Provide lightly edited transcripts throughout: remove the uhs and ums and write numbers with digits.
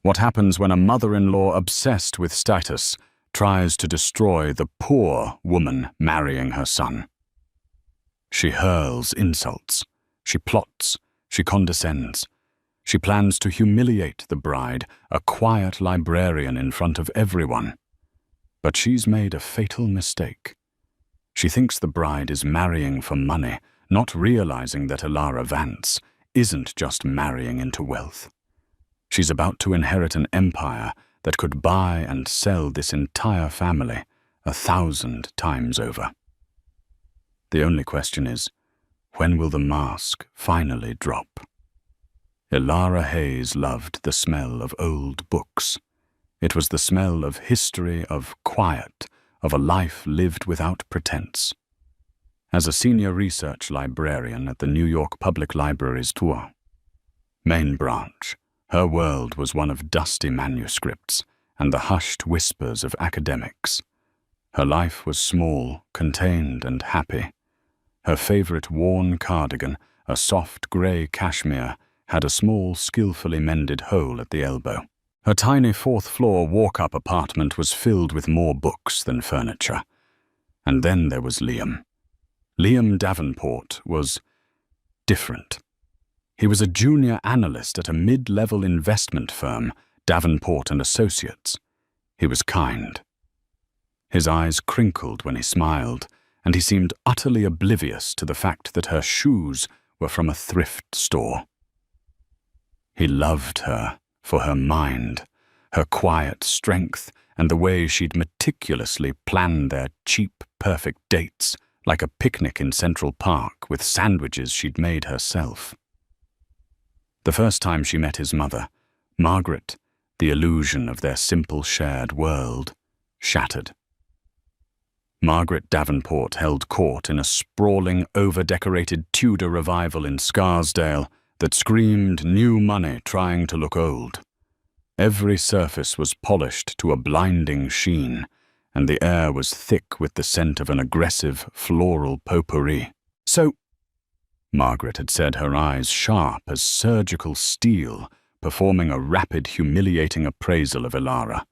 What happens when a mother-in-law obsessed with status tries to destroy the poor woman marrying her son? She hurls insults. She plots. She condescends. She plans to humiliate the bride, a quiet librarian in front of everyone. But she's made a fatal mistake. She thinks the bride is marrying for money, not realizing that Elara Vance isn't just marrying into wealth. She's about to inherit an empire that could buy and sell this entire family 1,000 times over. The only question is, when will the mask finally drop? Elara Hayes loved the smell of old books. It was the smell of history, of quiet, of a life lived without pretense. As a senior research librarian at the New York Public Library's Tour, main branch, her world was one of dusty manuscripts and the hushed whispers of academics. Her life was small, contained, and happy. Her favorite worn cardigan, a soft grey cashmere, had a small, skillfully mended hole at the elbow. Her tiny fourth-floor walk-up apartment was filled with more books than furniture. And then there was Liam. Liam Davenport was different. He was a junior analyst at a mid-level investment firm, Davenport and Associates. He was kind. His eyes crinkled when he smiled, and he seemed utterly oblivious to the fact that her shoes were from a thrift store. He loved her for her mind, her quiet strength, and the way she'd meticulously planned their cheap, perfect dates, like a picnic in Central Park with sandwiches she'd made herself. The first time she met his mother, Margaret, the illusion of their simple shared world shattered. Margaret Davenport held court in a sprawling, over-decorated Tudor revival in Scarsdale that screamed new money trying to look old. Every surface was polished to a blinding sheen, and the air was thick with the scent of an aggressive floral potpourri. "So," Margaret had said, her eyes sharp as surgical steel, performing a rapid, humiliating appraisal of Elara.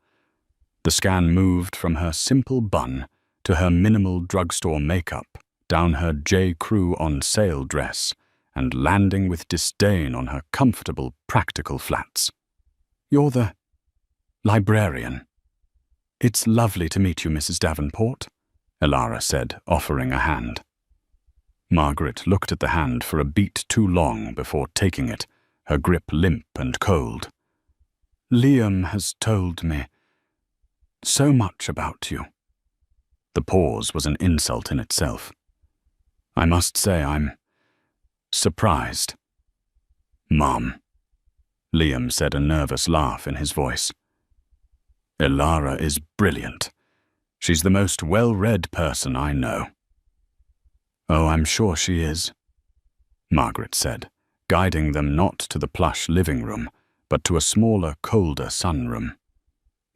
The scan moved from her simple bun to her minimal drugstore makeup, down her J. Crew on sale dress, and landing with disdain on her comfortable, practical flats. "You're the librarian." "It's lovely to meet you, Mrs. Davenport," Elara said, offering a hand. Margaret looked at the hand for a beat too long before taking it, her grip limp and cold. "Liam has told me so much about you." The pause was an insult in itself. "I must say I'm surprised." "Mom," Liam said, a nervous laugh in his voice. "Elara is brilliant. She's the most well-read person I know." "Oh, I'm sure she is," Margaret said, guiding them not to the plush living room, but to a smaller, colder sunroom.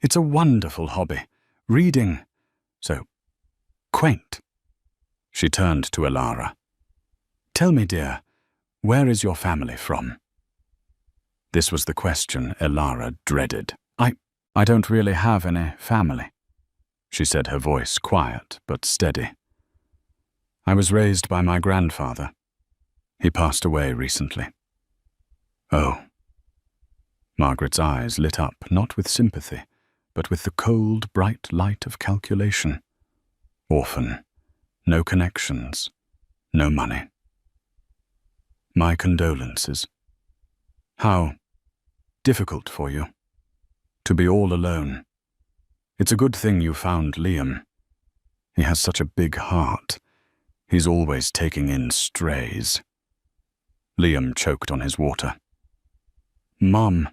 "It's a wonderful hobby. Reading. So quaint." She turned to Elara. "Tell me, dear, where is your family from?" This was the question Elara dreaded. I don't really have any family," she said, her voice quiet but steady. "I was raised by my grandfather. He passed away recently." "Oh." Margaret's eyes lit up, not with sympathy, but with the cold, bright light of calculation. "Orphan. No connections. No money." "My condolences. How difficult for you. To be all alone. It's a good thing you found Liam. He has such a big heart. He's always taking in strays." Liam choked on his water. "Mom,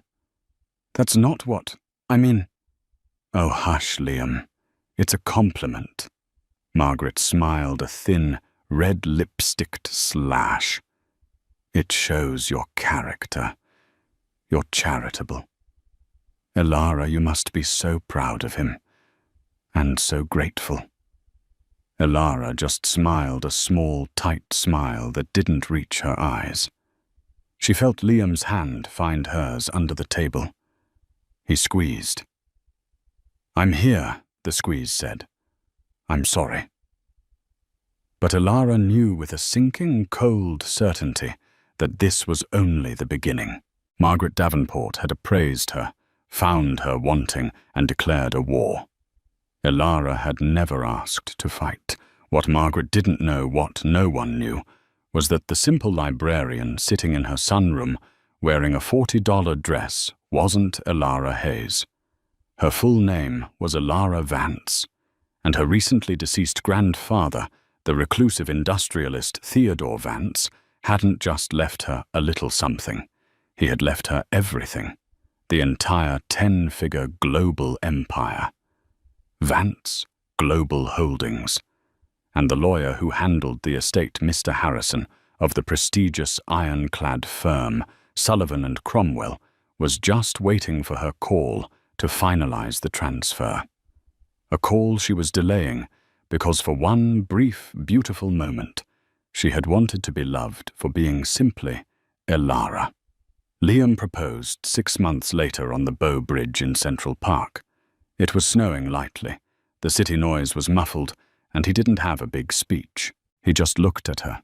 that's not what I mean." "Oh, hush, Liam. It's a compliment." Margaret smiled a thin, red lipsticked slash. "It shows your character. You're charitable. Elara, you must be so proud of him, and so grateful." Elara just smiled a small, tight smile that didn't reach her eyes. She felt Liam's hand find hers under the table. He squeezed. "I'm here," the squeeze said. "I'm sorry." But Elara knew with a sinking, cold certainty that this was only the beginning. Margaret Davenport had appraised her, found her wanting, and declared a war. Elara had never asked to fight. What Margaret didn't know, what no one knew, was that the simple librarian sitting in her sunroom wearing a $40 dress wasn't Elara Hayes. Her full name was Elara Vance, and her recently deceased grandfather, the reclusive industrialist Theodore Vance, hadn't just left her a little something. He had left her everything, the entire 10-figure global empire. Vance Global Holdings. And the lawyer who handled the estate, Mr. Harrison, of the prestigious ironclad firm, Sullivan and Cromwell, was just waiting for her call to finalize the transfer. A call she was delaying because for one brief, beautiful moment, she had wanted to be loved for being simply Elara. Liam proposed 6 months later on the Bow Bridge in Central Park. It was snowing lightly, the city noise was muffled, and he didn't have a big speech. He just looked at her,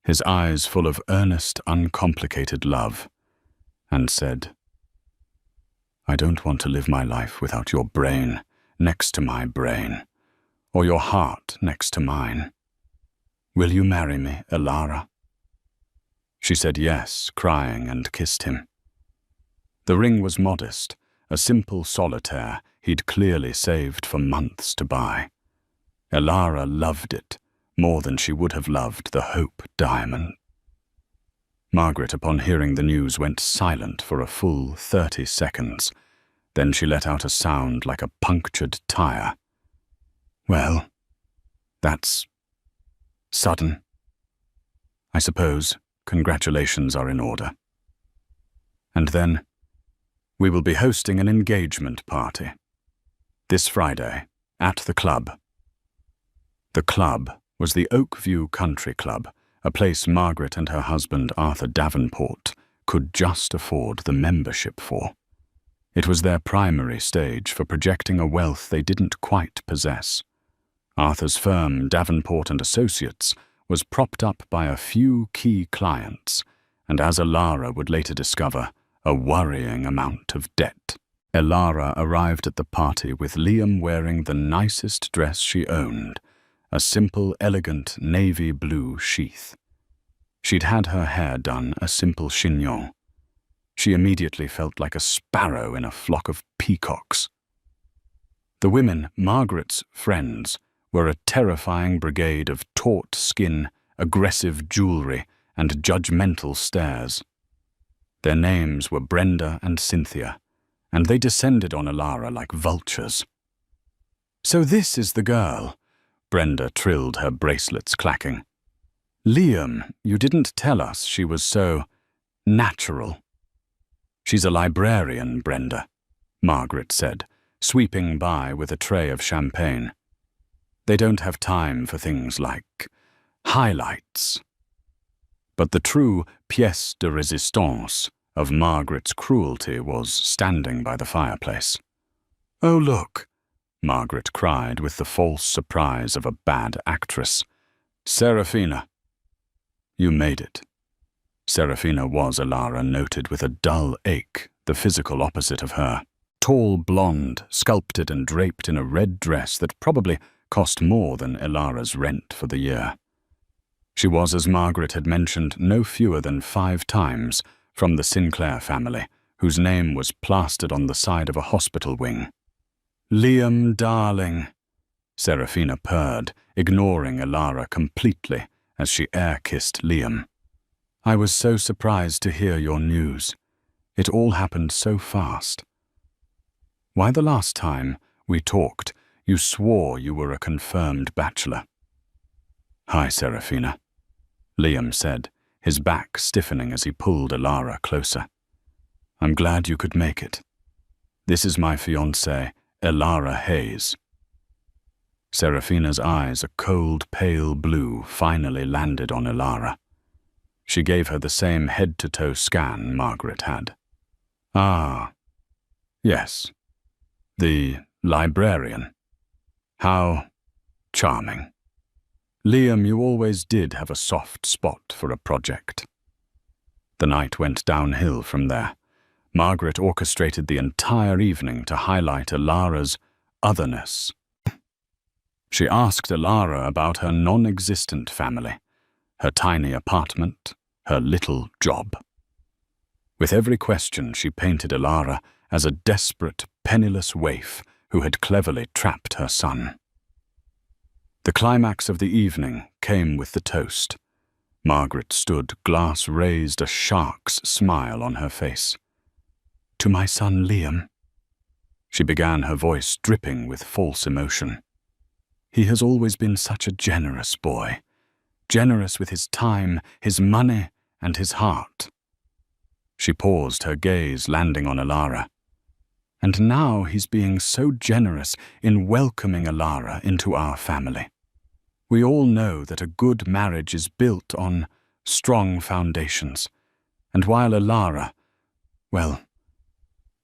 his eyes full of earnest, uncomplicated love, and said, "I don't want to live my life without your brain next to my brain, or your heart next to mine. Will you marry me, Elara?" She said yes, crying, and kissed him. The ring was modest, a simple solitaire he'd clearly saved for months to buy. Elara loved it more than she would have loved the Hope diamond. Margaret, upon hearing the news, went silent for a full 30 seconds. Then she let out a sound like a punctured tire. "Well, that's sudden. I suppose congratulations are in order. And then we will be hosting an engagement party. This Friday, at the club." The club was the Oakview Country Club, a place Margaret and her husband Arthur Davenport could just afford the membership for. It was their primary stage for projecting a wealth they didn't quite possess. Arthur's firm, Davenport and Associates, was propped up by a few key clients, and as Elara would later discover, a worrying amount of debt. Elara arrived at the party with Liam wearing the nicest dress she owned, a simple, elegant navy blue sheath. She'd had her hair done a simple chignon. She immediately felt like a sparrow in a flock of peacocks. The women, Margaret's friends, were a terrifying brigade of taut skin, aggressive jewelry, and judgmental stares. Their names were Brenda and Cynthia, and they descended on Elara like vultures. "So this is the girl," Brenda trilled, her bracelets clacking. "Liam, you didn't tell us she was so natural." "She's a librarian, Brenda," Margaret said, sweeping by with a tray of champagne. "They don't have time for things like highlights." But the true pièce de résistance of Margaret's cruelty was standing by the fireplace. "Oh, look," Margaret cried with the false surprise of a bad actress. "Serafina." "You made it." Serafina was, Elara noted with a dull ache, the physical opposite of her. Tall, blonde, sculpted and draped in a red dress that probably cost more than Elara's rent for the year. She was, as Margaret had mentioned, no fewer than 5 times from the Sinclair family, whose name was plastered on the side of a hospital wing. "Liam, darling," Serafina purred, ignoring Elara completely as she air-kissed Liam. "I was so surprised to hear your news. It all happened so fast. Why, the last time we talked, you swore you were a confirmed bachelor." "Hi, Serafina," Liam said, his back stiffening as he pulled Elara closer. "I'm glad you could make it. This is my fiancée, Elara Hayes." Serafina's eyes, a cold, pale blue, finally landed on Elara. She gave her the same head-to-toe scan Margaret had. "Ah, Yes, the librarian. How charming. Liam, you always did have a soft spot for a project. The night went downhill from there. Margaret orchestrated the entire evening to highlight Alara's otherness. She asked Alara about her non-existent family, her tiny apartment, her little job. With every question, she painted Alara as a desperate, penniless waif who had cleverly trapped her son. The climax of the evening came with the toast. Margaret stood, glass raised, a shark's smile on her face. "To my son Liam." She began, her voice dripping with false emotion. "He has always been such a generous boy. Generous with his time, his money, and his heart." She paused, her gaze landing on Alara. "And now he's being so generous in welcoming Alara into our family. We all know that a good marriage is built on strong foundations. And while Alara, well,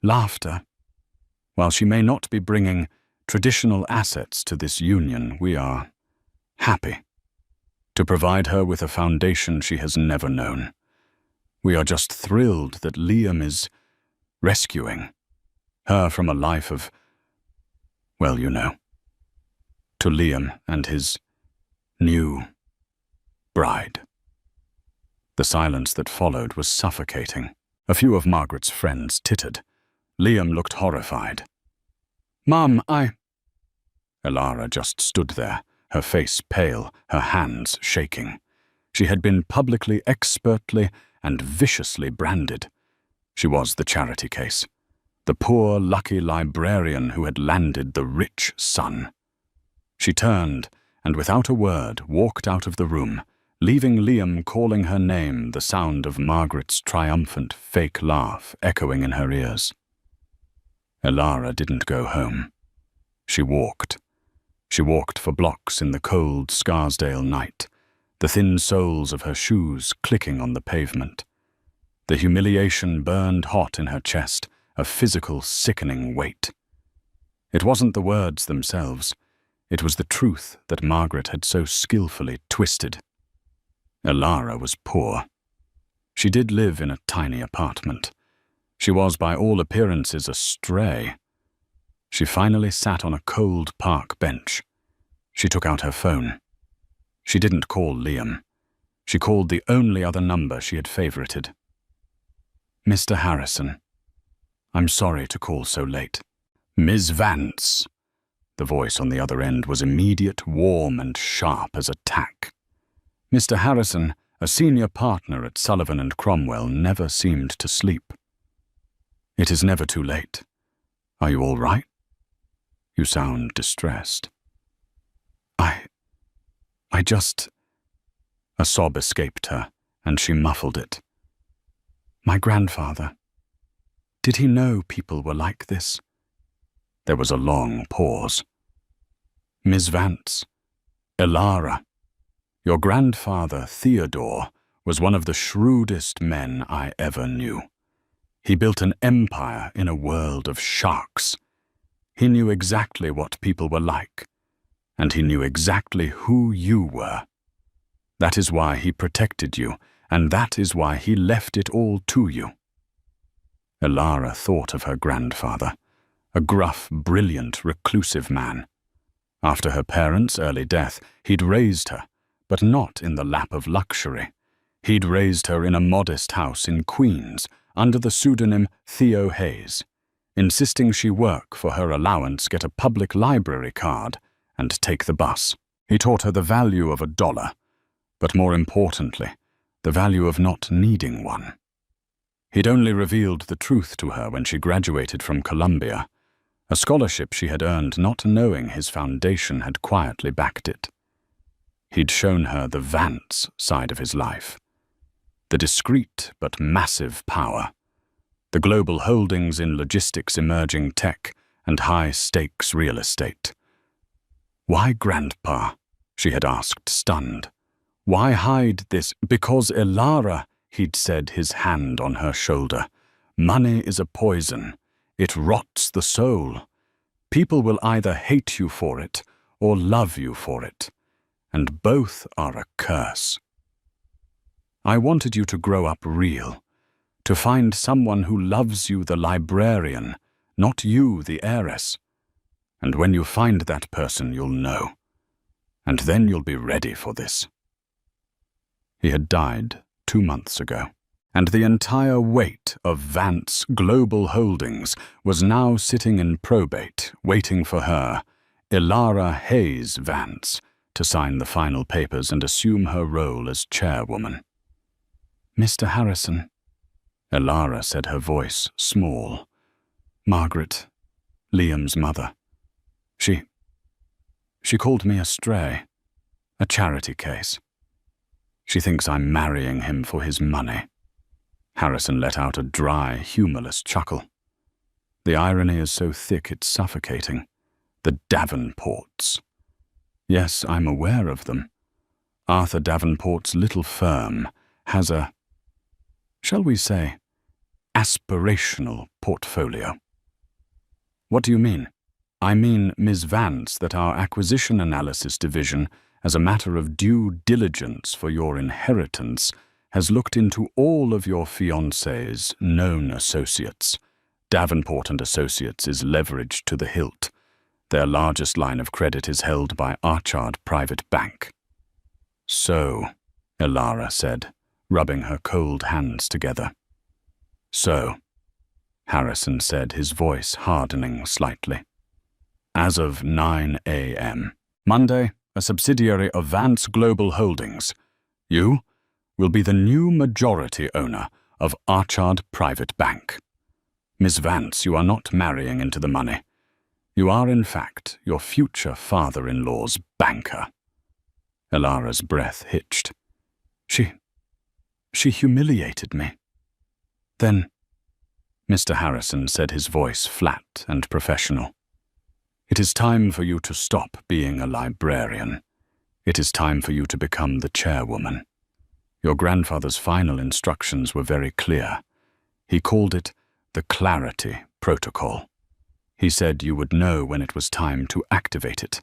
laughter, while she may not be bringing traditional assets to this union, we are happy to provide her with a foundation she has never known. We are just thrilled that Liam is rescuing her from a life of, well, you know, to Liam and his new bride." The silence that followed was suffocating. A few of Margaret's friends tittered. Liam looked horrified. "Mum, Alara just stood there, her face pale, her hands shaking. She had been publicly, expertly, and viciously branded. She was the charity case, the poor, lucky librarian who had landed the rich son. She turned, and without a word walked out of the room, leaving Liam calling her name, the sound of Margaret's triumphant fake laugh echoing in her ears. Alara didn't go home. She walked. She walked for blocks in the cold Scarsdale night, the thin soles of her shoes clicking on the pavement. The humiliation burned hot in her chest, a physical, sickening weight. It wasn't the words themselves. It was the truth that Margaret had so skillfully twisted. Alara was poor. She did live in a tiny apartment. She was, by all appearances, a stray. She finally sat on a cold park bench. She took out her phone. She didn't call Liam. She called the only other number she had favorited. "Mr. Harrison, I'm sorry to call so late." "Ms. Vance." The voice on the other end was immediate, warm, and sharp as a tack. Mr. Harrison, a senior partner at Sullivan and Cromwell, never seemed to sleep. "It is never too late. Are you all right? You sound distressed." I just..." A sob escaped her, and she muffled it. "My grandfather. Did he know people were like this?" There was a long pause. "Ms. Vance, Alara, your grandfather, Theodore, was one of the shrewdest men I ever knew. He built an empire in a world of sharks. He knew exactly what people were like, and he knew exactly who you were. That is why he protected you, and that is why he left it all to you." Alara thought of her grandfather, a gruff, brilliant, reclusive man. After her parents' early death, he'd raised her, but not in the lap of luxury. He'd raised her in a modest house in Queens, under the pseudonym Theo Hayes, insisting she work for her allowance, get a public library card, and take the bus. He taught her the value of $1, but more importantly, the value of not needing one. He'd only revealed the truth to her when she graduated from Columbia, a scholarship she had earned not knowing his foundation had quietly backed it. He'd shown her the Vance side of his life, the discreet but massive power, the global holdings in logistics, emerging tech, and high-stakes real estate. "Why, Grandpa?" she had asked, stunned. "Why hide this?" "Because Alara," he'd said, his hand on her shoulder. "Money is a poison. It rots the soul. People will either hate you for it or love you for it, and both are a curse. I wanted you to grow up real, to find someone who loves you, the librarian, not you, the heiress. And when you find that person, you'll know. And then you'll be ready for this. He had died 2 months ago, and the entire weight of Vance Global Holdings was now sitting in probate, waiting for her, Ilara Hayes Vance, to sign the final papers and assume her role as chairwoman. "Mr. Harrison," Ilara said, her voice small. "Margaret, Liam's mother. She called me a stray, a charity case. She thinks I'm marrying him for his money." Harrison let out a dry, humorless chuckle. The irony is so thick it's suffocating. The Davenports. Yes, I'm aware of them. Arthur Davenport's little firm has a, shall we say, aspirational portfolio. "What do you mean?" "I mean, Ms. Vance, that our acquisition analysis division, as a matter of due diligence for your inheritance, has looked into all of your fiancé's known associates. Davenport and Associates is leveraged to the hilt. Their largest line of credit is held by Archard Private Bank." "So," Ilara said, rubbing her cold hands together. "So," Harrison said, his voice hardening slightly. "As of 9 a.m. Monday, a subsidiary of Vance Global Holdings, you will be the new majority owner of Archard Private Bank. Miss Vance, you are not marrying into the money. You are, in fact, your future father-in-law's banker." Ilara's breath hitched. She humiliated me. "Then," Mr. Harrison said, his voice flat and professional, "it is time for you to stop being a librarian. It is time for you to become the chairwoman. Your grandfather's final instructions were very clear. He called it the Clarity Protocol. He said you would know when it was time to activate it.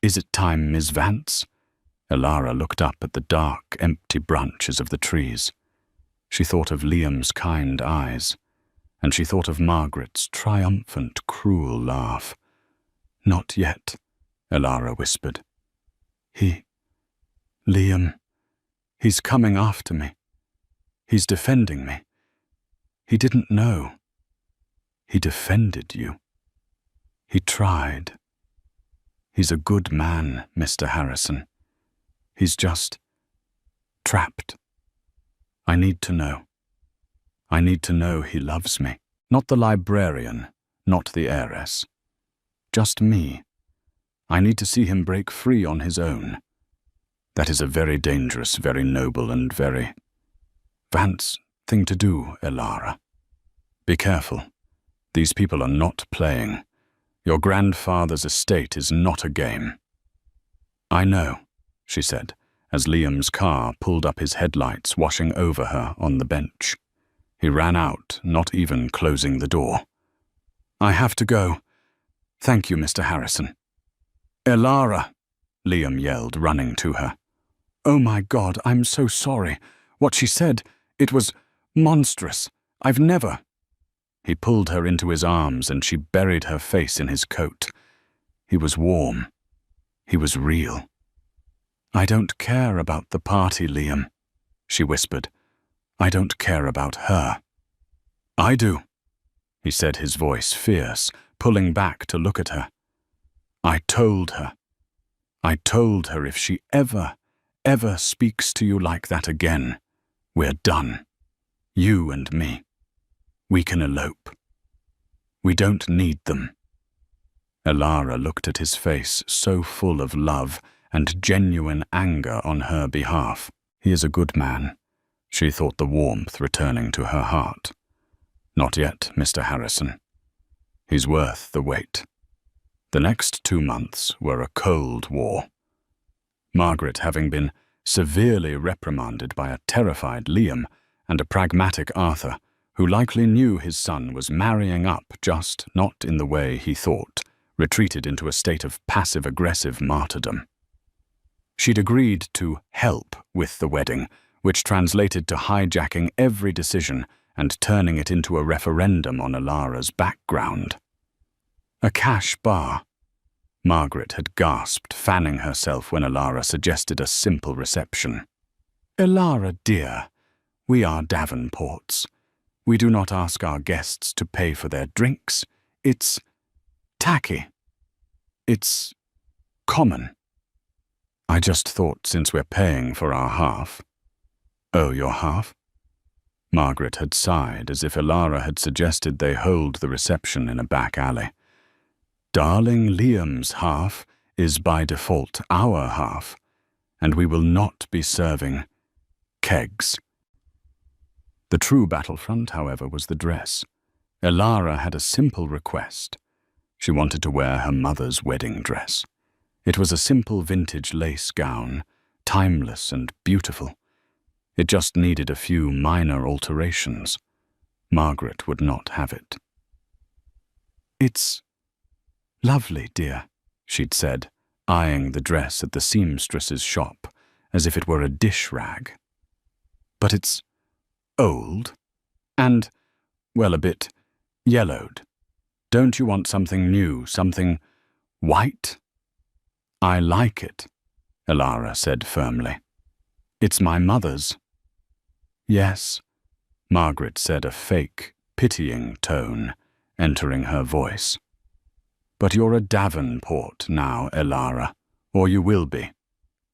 Is it time, Ms. Vance?" Ilara looked up at the dark, empty branches of the trees. She thought of Liam's kind eyes, and she thought of Margaret's triumphant, cruel laugh. "Not yet," Ilara whispered. Liam, he's coming after me. He's defending me. He didn't know. He defended you. He tried. He's a good man, Mr. Harrison. He's just trapped. I need to know. I need to know he loves me. Not the librarian, not the heiress. Just me. I need to see him break free on his own. That is a very dangerous, very noble, and very Vance thing to do, Ilara. Be careful. These people are not playing. Your grandfather's estate is not a game." "I know," she said, as Liam's car pulled up his headlights, washing over her on the bench. He ran out, not even closing the door. "I have to go. Thank you, Mr. Harrison." "Ilara!" Liam yelled, running to her. "Oh my God, I'm so sorry. What she said, it was monstrous. I've never—" He pulled her into his arms and she buried her face in his coat. He was warm. He was real. "I don't care about the party, Liam," she whispered. "I don't care about her." "I do," he said, his voice fierce, pulling back to look at her. I told her if she ever speaks to you like that again, we're done. You and me. We can elope. We don't need them." Ilara looked at his face, so full of love and genuine anger on her behalf. He is a good man, she thought, the warmth returning to her heart. Not yet, Mr. Harrison. He's worth the wait. The next 2 months were a cold war. Margaret, having been severely reprimanded by a terrified Liam and a pragmatic Arthur, who likely knew his son was marrying up, just not in the way he thought, retreated into a state of passive-aggressive martyrdom. She'd agreed to help with the wedding, which translated to hijacking every decision and turning it into a referendum on Ilara's background. A cash bar. Margaret had gasped, fanning herself when Ilara suggested a simple reception. "Ilara, dear, we are Davenports. We do not ask our guests to pay for their drinks. It's tacky. It's common." "I just thought since we're paying for our half." "Oh, your half?" Margaret had sighed as if Ilara had suggested they hold the reception in a back alley. "Darling, Liam's half is by default our half, and we will not be serving kegs." The true battlefront, however, was the dress. Ilara had a simple request. She wanted to wear her mother's wedding dress. It was a simple vintage lace gown, timeless and beautiful. It just needed a few minor alterations. Margaret would not have it. "It's lovely, dear," she'd said, eyeing the dress at the seamstress's shop as if it were a dish rag. "But it's old and, well, a bit yellowed. Don't you want something new, something white?" "I like it," Ilara said firmly. "It's my mother's." "Yes," Margaret said, a fake, pitying tone entering her voice. "But you're a Davenport now, Ilara, or you will be.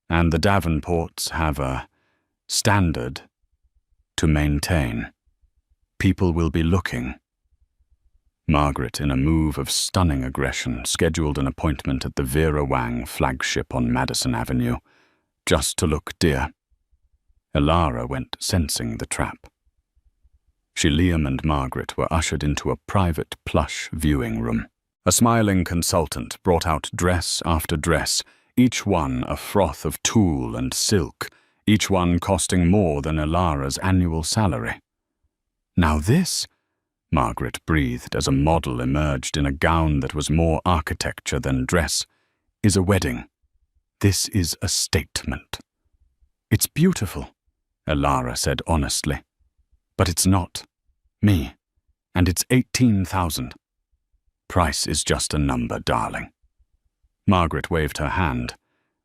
And the Davenports have a standard to maintain. People will be looking." Margaret, in a move of stunning aggression, scheduled an appointment at the Vera Wang flagship on Madison Avenue, just to look dear. Ilara went sensing the trap. Liam and Margaret were ushered into a private plush viewing room. A smiling consultant brought out dress after dress, each one a froth of tulle and silk, each one costing more than Ilara's annual salary. "Now this," Margaret breathed as a model emerged in a gown that was more architecture than dress, "is a wedding. This is a statement." "It's beautiful," Ilara said honestly. "But it's not me, and it's 18,000. Price is just a number, darling." Margaret waved her hand.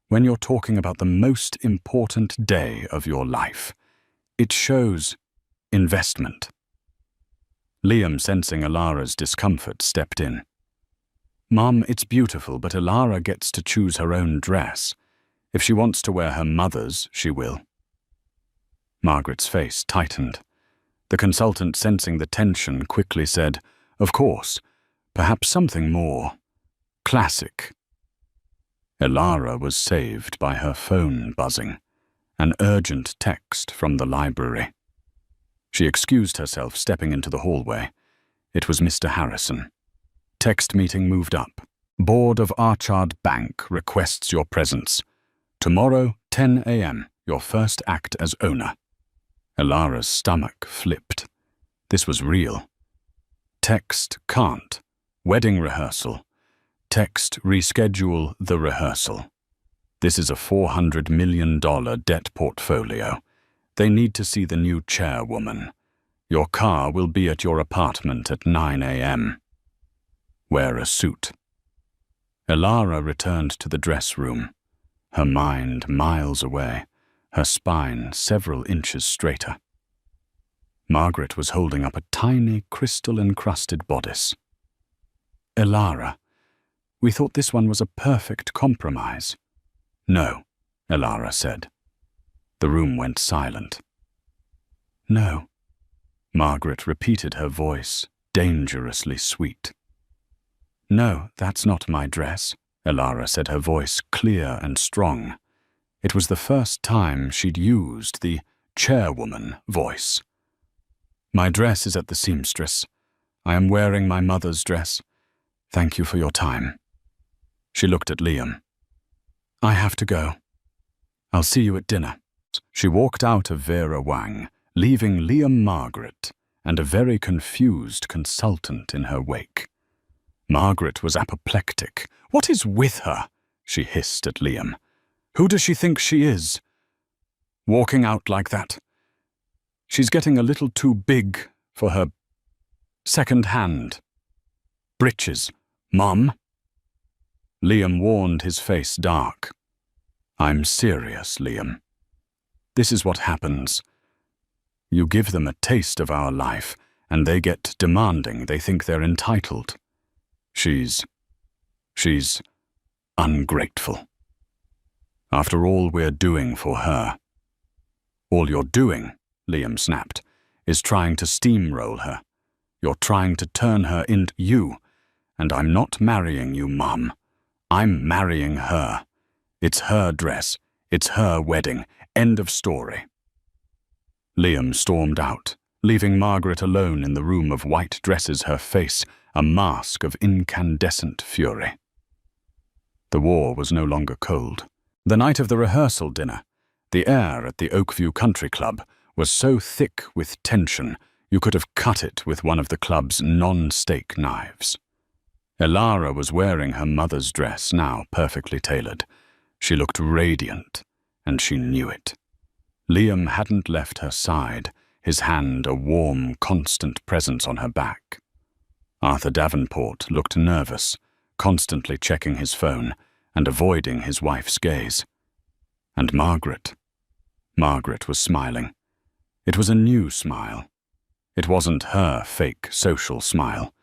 "When you're talking about the most important day of your life, it shows investment." Liam, sensing Ilara's discomfort, stepped in. "Mum, it's beautiful, but Ilara gets to choose her own dress. If she wants to wear her mother's, she will." Margaret's face tightened. The consultant, sensing the tension, quickly said, "Of course, perhaps something more classic." Ilara was saved by her phone buzzing, an urgent text from the library. She excused herself, stepping into the hallway. It was Mr. Harrison. Text meeting moved up. "Board of Archard Bank requests your presence. Tomorrow, 10 a.m., your first act as owner." Ilara's stomach flipped. This was real. Text can't. Wedding rehearsal. Text reschedule the rehearsal. This is a $400 million debt portfolio. They need to see the new chairwoman. Your car will be at your apartment at 9 a.m. Wear a suit. Ilara returned to the dress room, her mind miles away, her spine several inches straighter. Margaret was holding up a tiny, crystal-encrusted bodice. "Ilara, we thought this one was a perfect compromise." "No," Ilara said. The room went silent. "No," Margaret repeated, her voice dangerously sweet. "No, that's not my dress," Ilara said, her voice clear and strong. It was the first time she'd used the chairwoman voice. "My dress is at the seamstress. I am wearing my mother's dress. Thank you for your time." She looked at Liam. "I have to go. I'll see you at dinner." She walked out of Vera Wang, leaving Liam, Margaret, and a very confused consultant in her wake. Margaret was apoplectic. "What is with her?" she hissed at Liam. "Who does she think she is? Walking out like that. She's getting a little too big for her second-hand britches. Mum?" Liam warned, his face dark. "I'm serious, Liam. This is what happens. You give them a taste of our life, and they get demanding. They think they're entitled. She's ungrateful. After all we're doing for her." "All you're doing," Liam snapped, "is trying to steamroll her. You're trying to turn her into you, and I'm not marrying you, Mum. I'm marrying her. It's her dress. It's her wedding. End of story." Liam stormed out, leaving Margaret alone in the room of white dresses, her face a mask of incandescent fury. The war was no longer cold. The night of the rehearsal dinner, the air at the Oakview Country Club was so thick with tension you could have cut it with one of the club's non-steak knives. Elara was wearing her mother's dress, now perfectly tailored. She looked radiant, and she knew it. Liam hadn't left her side, his hand a warm, constant presence on her back. Arthur Davenport looked nervous, constantly checking his phone and avoiding his wife's gaze. And Margaret was smiling. It was a new smile. It wasn't her fake social smile.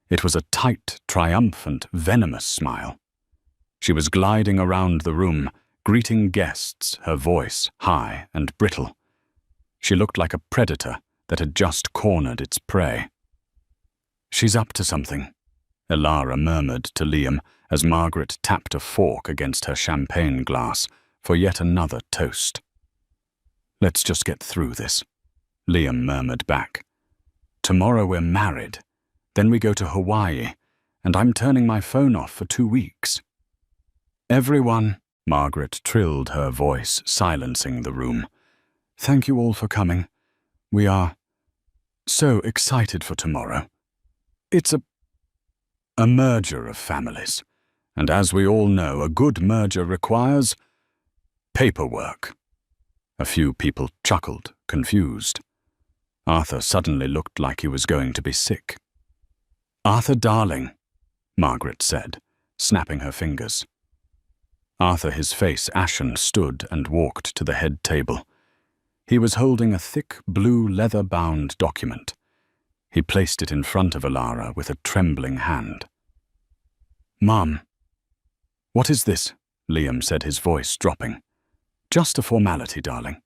It was a tight, triumphant, venomous smile. She was gliding around the room, greeting guests, her voice high and brittle. She looked like a predator that had just cornered its prey. "She's up to something," Elara murmured to Liam as Margaret tapped a fork against her champagne glass for yet another toast. "Let's just get through this," Liam murmured back. "Tomorrow we're married. Then we go to Hawaii, and I'm turning my phone off for 2 weeks. Everyone," Margaret trilled her voice, silencing the room. "Thank you all for coming. We are so excited for tomorrow. It's a merger of families, and as we all know, a good merger requires paperwork." A few people chuckled, confused. Arthur suddenly looked like he was going to be sick. "Arthur, darling," Margaret said, snapping her fingers. Arthur, his face ashen, stood and walked to the head table. He was holding a thick, blue, leather-bound document. He placed it in front of Elara with a trembling hand. "Mum, what is this?" Liam said, his voice dropping. "Just a formality, darling,"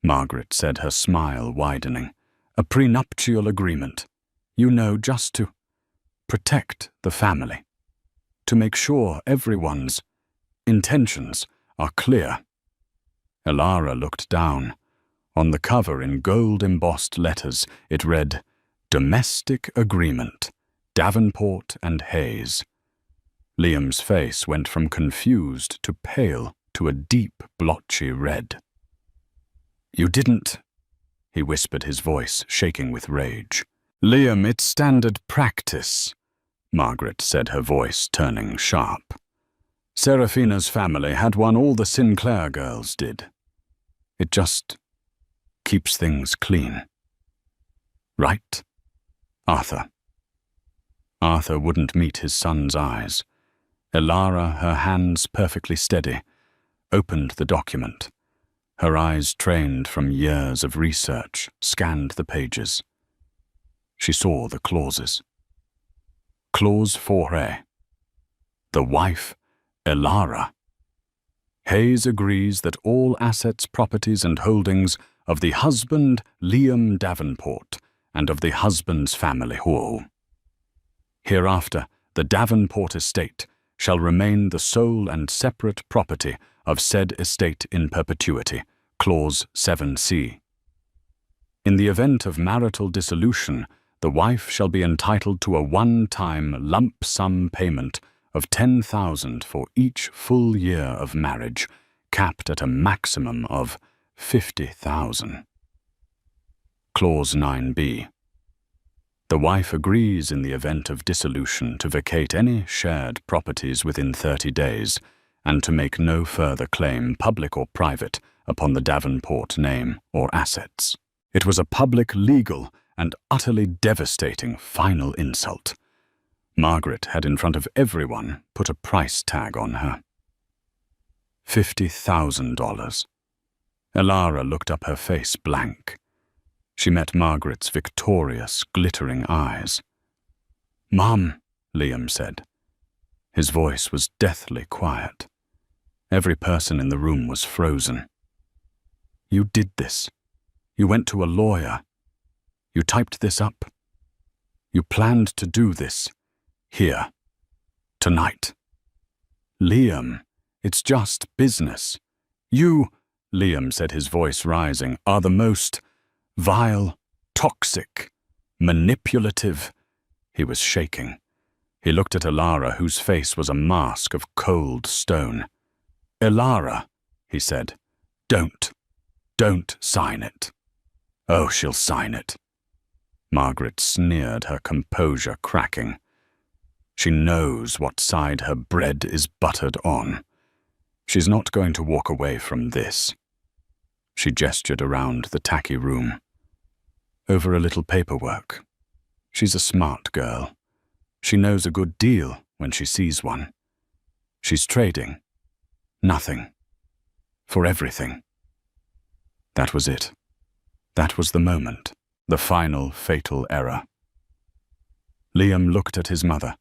Margaret said, her smile widening. "A prenuptial agreement. You know, just to protect the family. To make sure everyone's intentions are clear." Elara looked down. On the cover, in gold-embossed letters, it read, "Domestic Agreement, Davenport and Hayes." Liam's face went from confused to pale to a deep, blotchy red. "You didn't," he whispered, his voice shaking with rage. "Liam, it's standard practice," Margaret said, her voice turning sharp. "Seraphina's family had one all the Sinclair girls did. It just keeps things clean. Right, Arthur?" Arthur wouldn't meet his son's eyes. Elara, her hands perfectly steady, opened the document. Her eyes, trained from years of research, scanned the pages. She saw the clauses. Clause 4A. The wife, Elara. Hayes agrees that all assets, properties, and holdings of the husband, Liam Davenport, and of the husband's family, who hereafter the Davenport estate shall remain the sole and separate property of said estate in perpetuity, Clause 7C. In the event of marital dissolution, the wife shall be entitled to a one-time lump sum payment of $10,000 for each full year of marriage, capped at a maximum of $50,000. Clause 9B. The wife agrees in the event of dissolution to vacate any shared properties within 30 days and to make no further claim, public or private, upon the Davenport name or assets. It was a public, legal, and utterly devastating final insult. Margaret had in front of everyone put a price tag on her. $50,000. Elara looked up, her face blank. She met Margaret's victorious, glittering eyes. "Mum," Liam said. His voice was deathly quiet. Every person in the room was frozen. "You did this. You went to a lawyer. You typed this up. You planned to do this. Here. Tonight." "Liam, it's just business. You," Liam said, his voice rising, "are the most vile, toxic, manipulative." He was shaking. He looked at Elara, whose face was a mask of cold stone. "Elara," he said, don't sign it." "Oh, she'll sign it." Margaret sneered, her composure cracking. "She knows what side her bread is buttered on. She's not going to walk away from this." She gestured around the tacky room. "Over a little paperwork. She's a smart girl. She knows a good deal when she sees one. She's trading. Nothing. For everything." That was it. That was the moment. The final fatal error. Liam looked at his mother,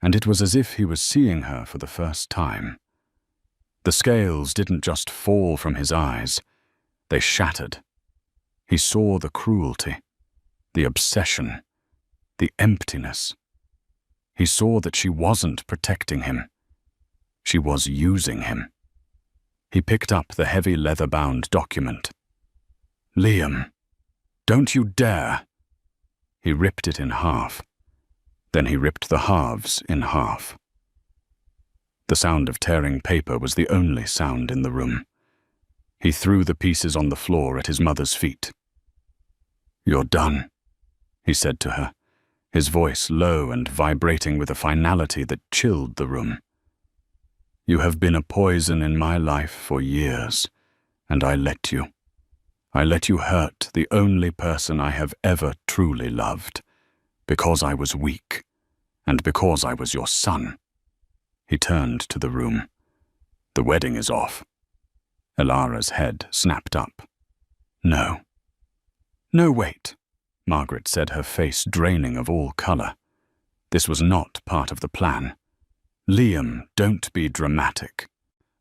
and it was as if he was seeing her for the first time. The scales didn't just fall from his eyes. They shattered. He saw the cruelty, the obsession, the emptiness. He saw that she wasn't protecting him. She was using him. He picked up the heavy leather-bound document. "Liam, don't you dare!" He ripped it in half. Then he ripped the halves in half. The sound of tearing paper was the only sound in the room. He threw the pieces on the floor at his mother's feet. "You're done," he said to her, his voice low and vibrating with a finality that chilled the room. "You have been a poison in my life for years, and I let you. I let you hurt the only person I have ever truly loved, because I was weak, and because I was your son." He turned to the room. "The wedding is off." Elara's head snapped up. "No. No, wait," Margaret said, her face draining of all color. "This was not part of the plan. Liam, don't be dramatic."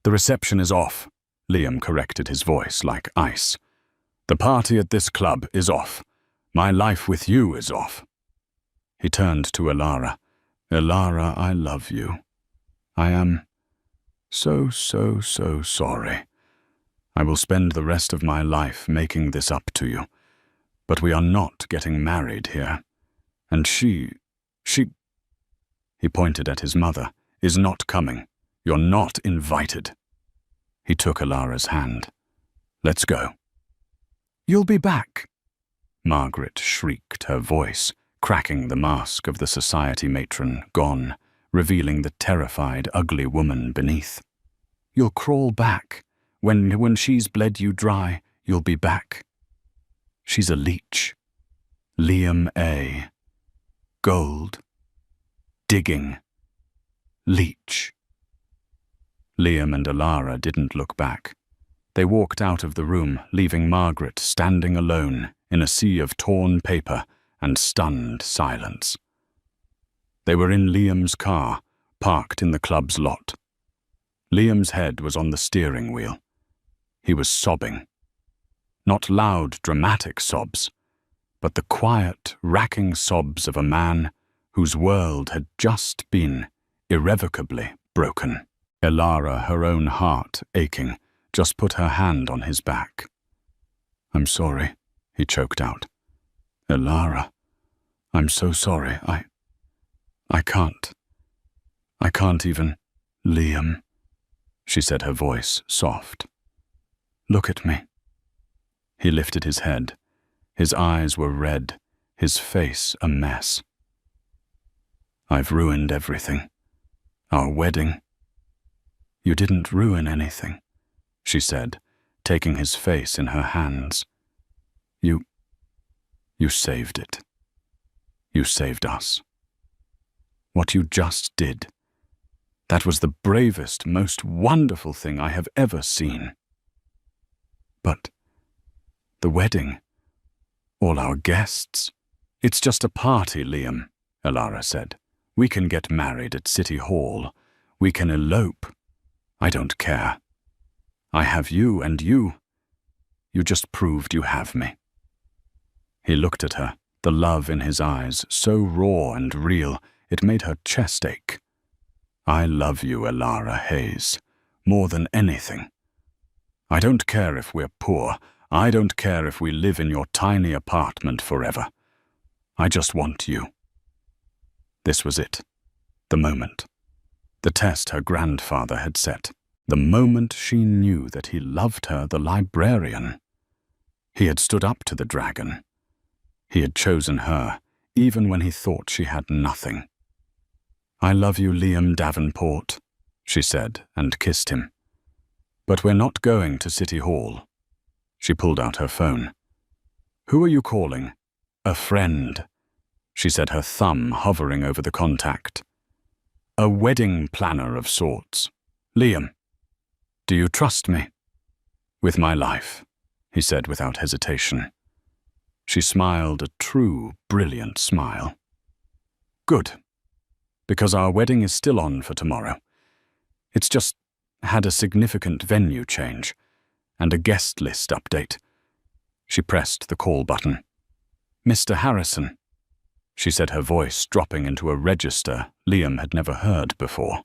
"The reception is off," Liam corrected, his voice like ice. "The party at this club is off. My life with you is off." He turned to Elara. "Elara, I love you. I am so sorry. I will spend the rest of my life making this up to you. But we are not getting married here. And she, he pointed at his mother, is not coming. You're not invited." He took Elara's hand. "Let's go." "You'll be back," Margaret shrieked, her voice cracking the mask of the society matron gone, revealing the terrified, ugly woman beneath. "You'll crawl back. When she's bled you dry, you'll be back. She's a leech. Liam A. Gold. Digging. Leech." Liam and Elara didn't look back. They walked out of the room, leaving Margaret standing alone in a sea of torn paper and stunned silence. They were in Liam's car, parked in the club's lot. Liam's head was on the steering wheel. He was sobbing. Not loud, dramatic sobs, but the quiet, racking sobs of a man whose world had just been irrevocably broken. Elara, her own heart aching, just put her hand on his back. "I'm sorry," he choked out. "Elara, I'm so sorry. I can't even." "Liam," she said, her voice soft. "Look at me." He lifted his head. His eyes were red, his face a mess. "I've ruined everything. Our wedding." "You didn't ruin anything," she said, taking his face in her hands. You saved it. You saved us. What you just did, that was the bravest, most wonderful thing I have ever seen." "But the wedding, all our guests—" "It's just a party, Liam," Elara said. "We can get married at City Hall. We can elope. I don't care. I have you, and you just proved you have me." He looked at her, the love in his eyes so raw and real it made her chest ache. "I love you, Elara Hayes, more than anything. I don't care if we're poor. I don't care if we live in your tiny apartment forever. I just want you." This was it. The moment. The test her grandfather had set. The moment she knew that he loved her, the librarian. He had stood up to the dragon. He had chosen her, even when he thought she had nothing. "I love you, Liam Davenport," she said, and kissed him. "But we're not going to City Hall." She pulled out her phone. "Who are you calling?" "A friend," she said, her thumb hovering over the contact. "A wedding planner of sorts. Liam, do you trust me?" "With my life," he said without hesitation. She smiled a true, brilliant smile. "Good, because our wedding is still on for tomorrow. It's just had a significant venue change and a guest list update." She pressed the call button. "Mr. Harrison," she said, her voice dropping into a register Liam had never heard before.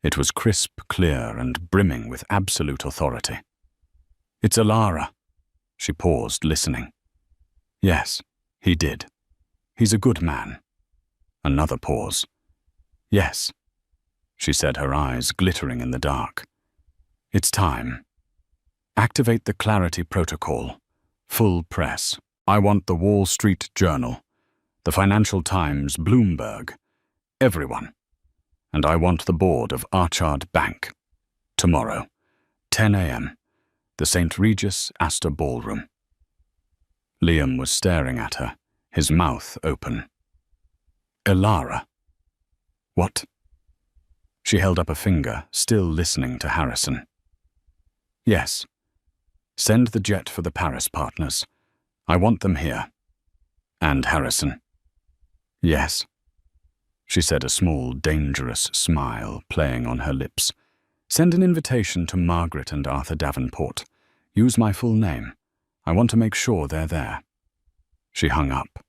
It was crisp, clear, and brimming with absolute authority. "It's Elara." She paused, listening. "Yes, he did. He's a good man." Another pause. "Yes," she said, her eyes glittering in the dark. "It's time. Activate the Clarity Protocol. Full press. I want the Wall Street Journal, the Financial Times, Bloomberg, everyone. And I want the board of Archard Bank. Tomorrow, 10 a.m., the St. Regis Astor Ballroom." Liam was staring at her, his mouth open. "Elara." "What?" She held up a finger, still listening to Harrison. "Yes. Send the jet for the Paris partners. I want them here. And Harrison." "Yes," she said, a small, dangerous smile playing on her lips. "Send an invitation to Margaret and Arthur Davenport. Use my full name. I want to make sure they're there." She hung up.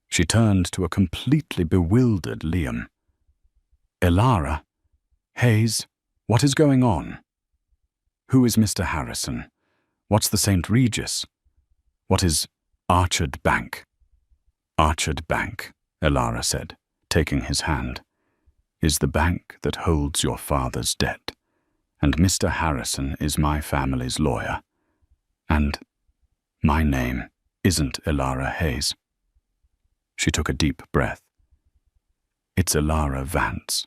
She turned to a completely bewildered Liam. "Elara? Hayes? What is going on? Who is Mr. Harrison? What's the St. Regis? What is Archard Bank?" "Archard Bank," Elara said, taking his hand, "is the bank that holds your father's debt. And Mr. Harrison is my family's lawyer. And my name isn't Elara Hayes." She took a deep breath. "It's Elara Vance.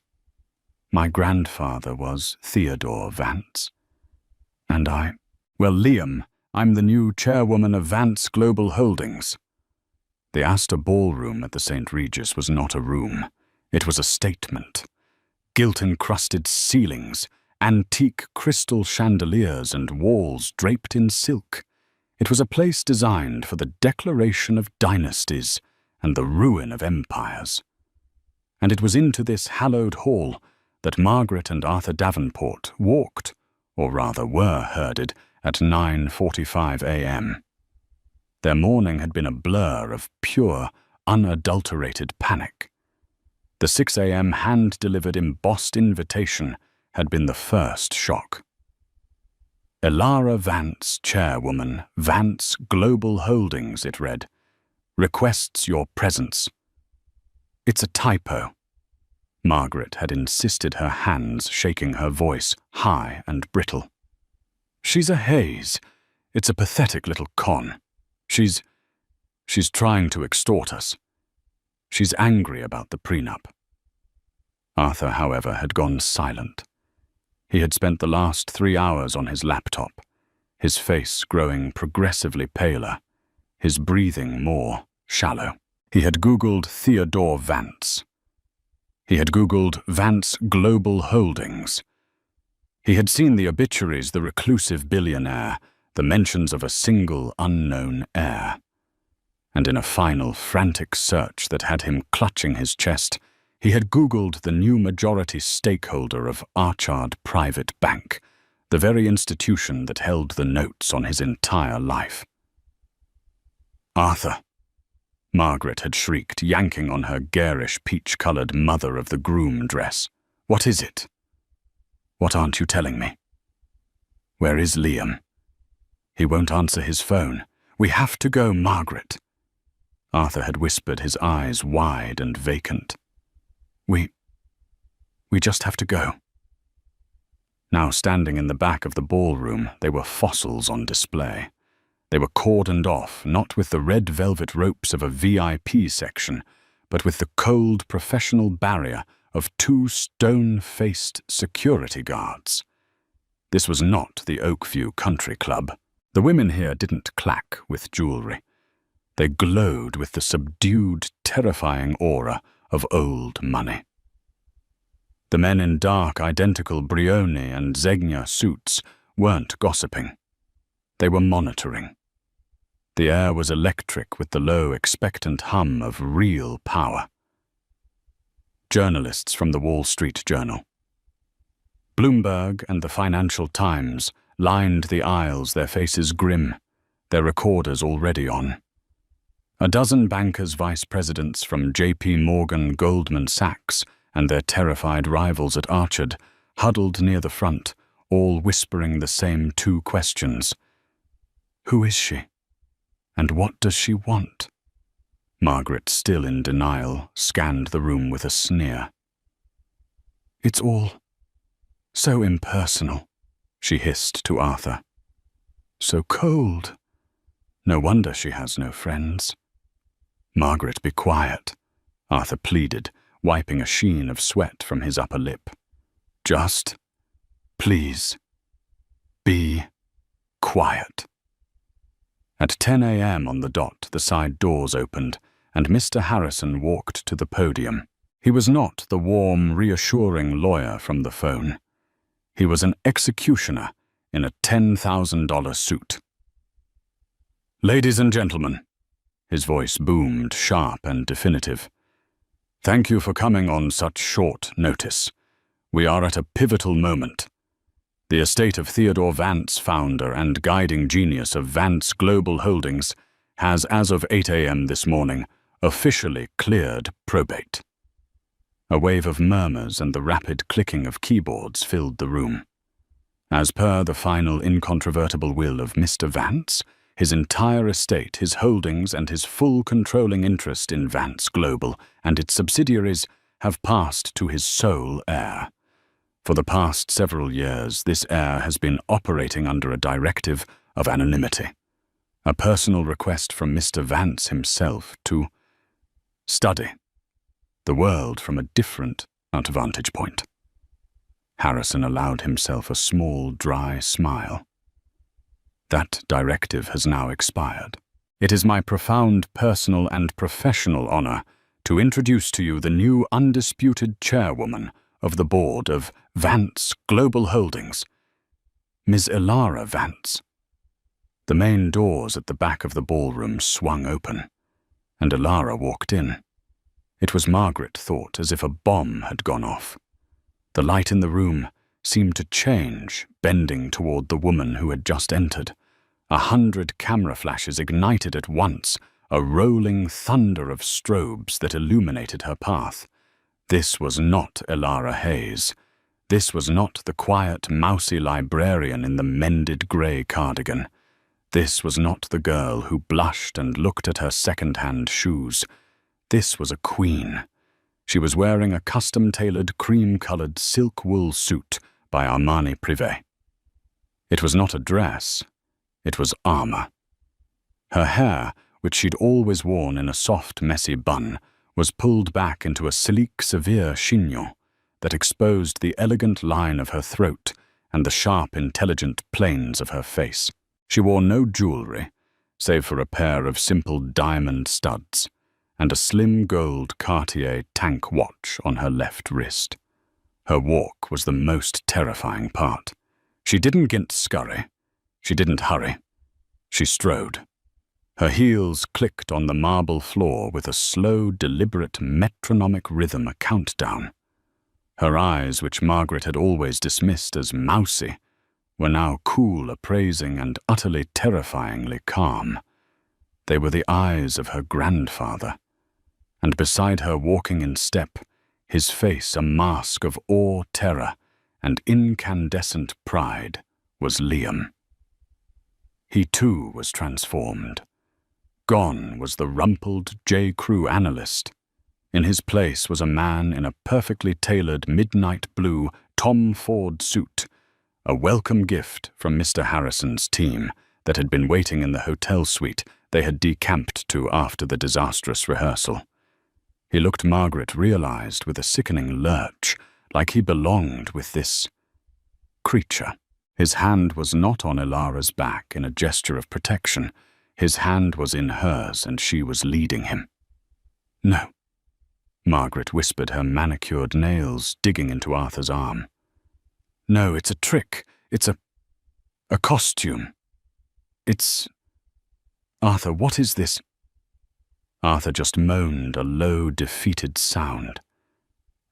My grandfather was Theodore Vance. And well, Liam, I'm the new chairwoman of Vance Global Holdings." The Astor Ballroom at the St. Regis was not a room. It was a statement. Gilt-encrusted ceilings, antique crystal chandeliers, and walls draped in silk. It was a place designed for the declaration of dynasties and the ruin of empires. And it was into this hallowed hall that Margaret and Arthur Davenport walked, or rather were herded, at 9:45 a.m. Their morning had been a blur of pure, unadulterated panic. The 6 a.m. hand-delivered embossed invitation had been the first shock. "Elara Vance, chairwoman, Vance Global Holdings," it read, "requests your presence." "It's a typo." Margaret had insisted, her hands shaking, her voice high and brittle. "She's a Hayes. It's a pathetic little con. She's trying to extort us. She's angry about the prenup. Arthur, however, had gone silent. He had spent the last 3 hours on his laptop, his face growing progressively paler, his breathing more shallow. He had Googled Theodore Vance. He had Googled Vance Global Holdings. He had seen the obituaries, the reclusive billionaire, the mentions of a single unknown heir. And in a final frantic search that had him clutching his chest, he had Googled the new majority stakeholder of Archard Private Bank, the very institution that held the notes on his entire life. "Arthur," Margaret had shrieked, yanking on her garish peach-coloured mother-of-the-groom dress. "What is it? What aren't you telling me? Where is Liam? He won't answer his phone. We have to go, Margaret." Arthur had whispered, his eyes wide and vacant. We just have to go." Now standing in the back of the ballroom, they were fossils on display. They were cordoned off, not with the red velvet ropes of a VIP section, but with the cold professional barrier of 2 stone-faced security guards. This was not the Oakview Country Club. The women here didn't clack with jewelry. They glowed with the subdued, terrifying aura of old money. The men in dark, identical Brioni and Zegna suits weren't gossiping. They were monitoring. The air was electric with the low, expectant hum of real power. Journalists from the Wall Street Journal, Bloomberg and the Financial Times lined the aisles, their faces grim, their recorders already on. A dozen bankers, vice presidents from J.P. Morgan, Goldman Sachs, and their terrified rivals at Archard huddled near the front, all whispering the same 2 questions. Who is she? And what does she want? Margaret, still in denial, scanned the room with a sneer. It's all so impersonal, she hissed to Arthur. So cold. No wonder she has no friends. Margaret, be quiet, Arthur pleaded, wiping a sheen of sweat from his upper lip. Just, please, be quiet. At 10 a.m. on the dot, the side doors opened, and Mr. Harrison walked to the podium. He was not the warm, reassuring lawyer from the phone. He was an executioner in a $10,000 suit. Ladies and gentlemen, his voice boomed, sharp and definitive. Thank you for coming on such short notice. We are at a pivotal moment. The estate of Theodore Vance, founder and guiding genius of Vance Global Holdings, has, as of 8 a.m. this morning, officially cleared probate. A wave of murmurs and the rapid clicking of keyboards filled the room. As per the final incontrovertible will of Mr. Vance, his entire estate, his holdings, and his full controlling interest in Vance Global and its subsidiaries have passed to his sole heir. For the past several years, this heir has been operating under a directive of anonymity, a personal request from Mr. Vance himself to study the world from a different vantage point. Harrison allowed himself a small, dry smile. That directive has now expired. It is my profound personal and professional honor to introduce to you the new undisputed chairwoman of the board of Vance Global Holdings, Ms. Elara Vance. The main doors at the back of the ballroom swung open, and Elara walked in. It was, Margaret thought, as if a bomb had gone off. The light in the room seemed to change, bending toward the woman who had just entered. 100 camera flashes ignited at once, a rolling thunder of strobes that illuminated her path. This was not Elara Hayes. This was not the quiet, mousy librarian in the mended grey cardigan. This was not the girl who blushed and looked at her second-hand shoes. This was a queen. She was wearing a custom-tailored cream-coloured silk wool suit by Armani Privé. It was not a dress. It was armour. Her hair, which she'd always worn in a soft, messy bun, was pulled back into a sleek, severe chignon that exposed the elegant line of her throat and the sharp, intelligent planes of her face. She wore no jewelry, save for a pair of simple diamond studs and a slim gold Cartier tank watch on her left wrist. Her walk was the most terrifying part. She didn't scurry. She didn't hurry. She strode. Her heels clicked on the marble floor with a slow, deliberate, metronomic rhythm, a countdown. Her eyes, which Margaret had always dismissed as mousy, were now cool, appraising, and utterly terrifyingly calm. They were the eyes of her grandfather, and beside her, walking in step, his face a mask of awe, terror, and incandescent pride, was Liam. He too was transformed. Gone was the rumpled J. Crew analyst. In his place was a man in a perfectly tailored midnight blue Tom Ford suit, a welcome gift from Mr. Harrison's team that had been waiting in the hotel suite they had decamped to after the disastrous rehearsal. He looked, Margaret realized with a sickening lurch, like he belonged with this creature. His hand was not on Ilara's back in a gesture of protection. His hand was in hers, and she was leading him. "No," Margaret whispered, her manicured nails digging into Arthur's arm. "No, it's a trick. It's a costume. It's... Arthur, what is this?" Arthur just moaned a low, defeated sound.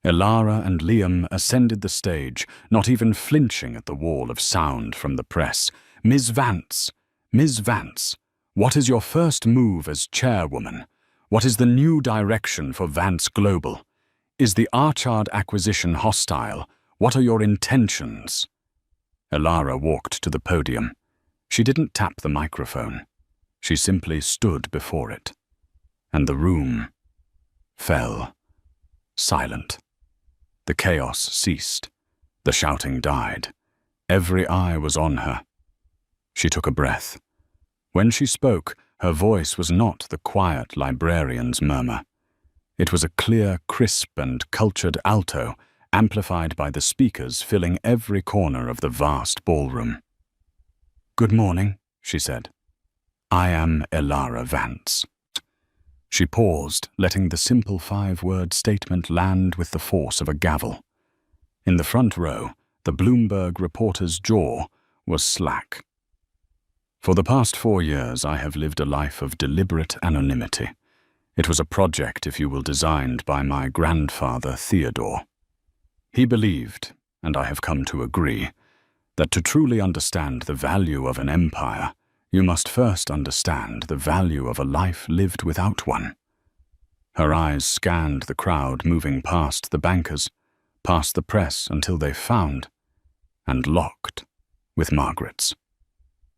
Ilara and Liam ascended the stage, not even flinching at the wall of sound from the press. "Ms. Vance, Ms. Vance, what is your first move as chairwoman? What is the new direction for Vance Global? Is the Archard acquisition hostile? What are your intentions?" Ilara walked to the podium. She didn't tap the microphone. She simply stood before it. And the room fell silent. The chaos ceased. The shouting died. Every eye was on her. She took a breath. When she spoke, her voice was not the quiet librarian's murmur. It was a clear, crisp, and cultured alto, amplified by the speakers filling every corner of the vast ballroom. "Good morning," she said. "I am Ilara Vance." She paused, letting the simple 5-word statement land with the force of a gavel. In the front row, the Bloomberg reporter's jaw was slack. "For the past 4 years, I have lived a life of deliberate anonymity. It was a project, if you will, designed by my grandfather, Theodore. He believed, and I have come to agree, that to truly understand the value of an empire, you must first understand the value of a life lived without one." Her eyes scanned the crowd moving past the bankers, past the press until they found, and locked, with Margaret's.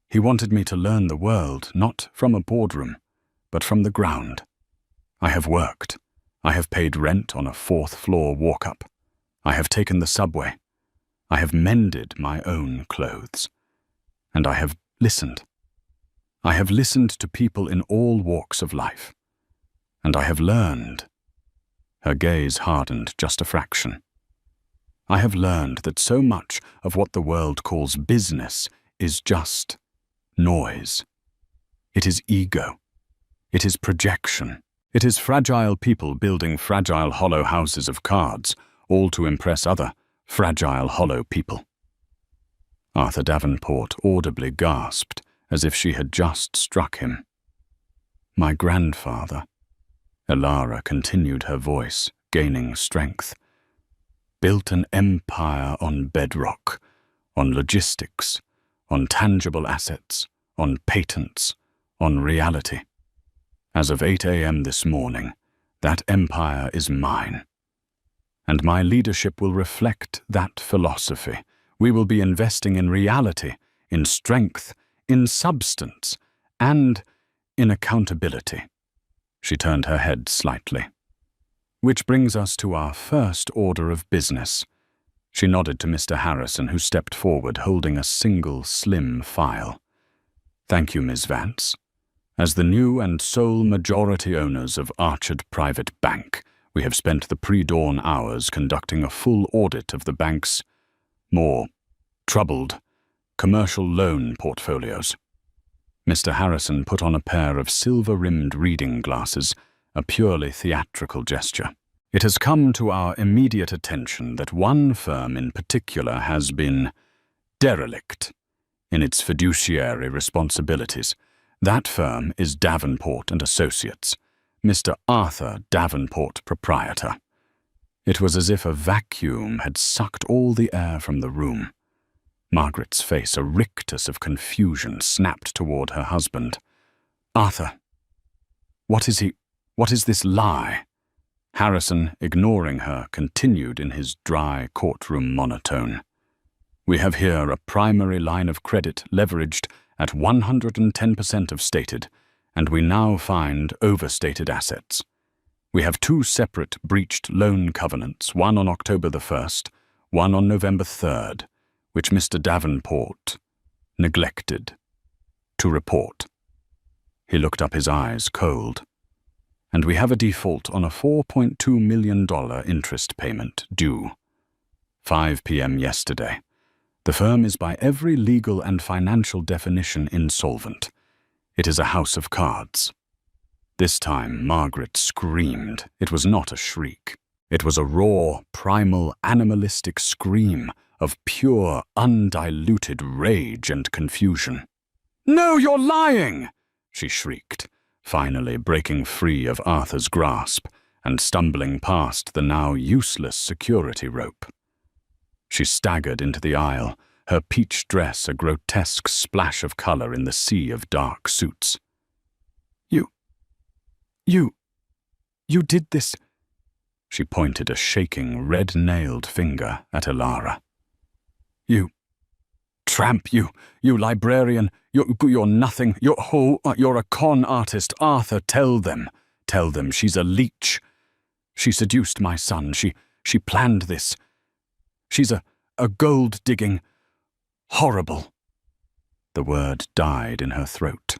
"He wanted me to learn the world, not from a boardroom, but from the ground. I have worked. I have paid rent on a 4th-floor walk-up. I have taken the subway. I have mended my own clothes. And I have listened. I have listened to people in all walks of life. And I have learned." Her gaze hardened just a fraction. "I have learned that so much of what the world calls business is just noise. It is ego. It is projection. It is fragile people building fragile hollow houses of cards, all to impress other fragile hollow people." Arthur Davenport audibly gasped, as if she had just struck him. "My grandfather," Ilara continued, her voice gaining strength, "built an empire on bedrock, on logistics, on tangible assets, on patents, on reality. As of 8 a.m. this morning, that empire is mine. And my leadership will reflect that philosophy. We will be investing in reality, in strength, in substance, and in accountability." She turned her head slightly. "Which brings us to our first order of business." She nodded to Mr. Harrison, who stepped forward holding a single slim file. "Thank you, Ms. Vance. As the new and sole majority owners of Archard Private Bank, we have spent the pre-dawn hours conducting a full audit of the bank's more troubled commercial loan portfolios. Mr. Harrison put on a pair of silver-rimmed reading glasses, a purely theatrical gesture. It has come to our immediate attention that one firm in particular has been derelict in its fiduciary responsibilities. That firm is Davenport and Associates, Mr. Arthur Davenport, proprietor. It was as if a vacuum had sucked all the air from the room. Margaret's face, a rictus of confusion, snapped toward her husband. "Arthur, what is this lie?" Harrison, ignoring her, continued in his dry courtroom monotone. "We have here a primary line of credit leveraged at 110% of stated, and we now find overstated assets. We have two separate breached loan covenants, one on October the 1st, one on November 3rd, which Mr. Davenport neglected to report." He looked up, his eyes cold. "And we have a default on a $4.2 million interest payment due 5 p.m. yesterday. The firm is by every legal and financial definition insolvent. It is a house of cards." This time Margaret screamed. It was not a shriek. It was a raw, primal, animalistic scream of pure, undiluted rage and confusion. "No, you're lying!" she shrieked, finally breaking free of Arthur's grasp and stumbling past the now useless security rope. She staggered into the aisle, her peach dress a grotesque splash of color in the sea of dark suits. You did this." She pointed a shaking, red-nailed finger at Elara. "You tramp, you librarian, you're nothing, you're a con artist. Arthur, tell them she's a leech. She seduced my son, she planned this. She's a gold-digging, horrible." The word died in her throat.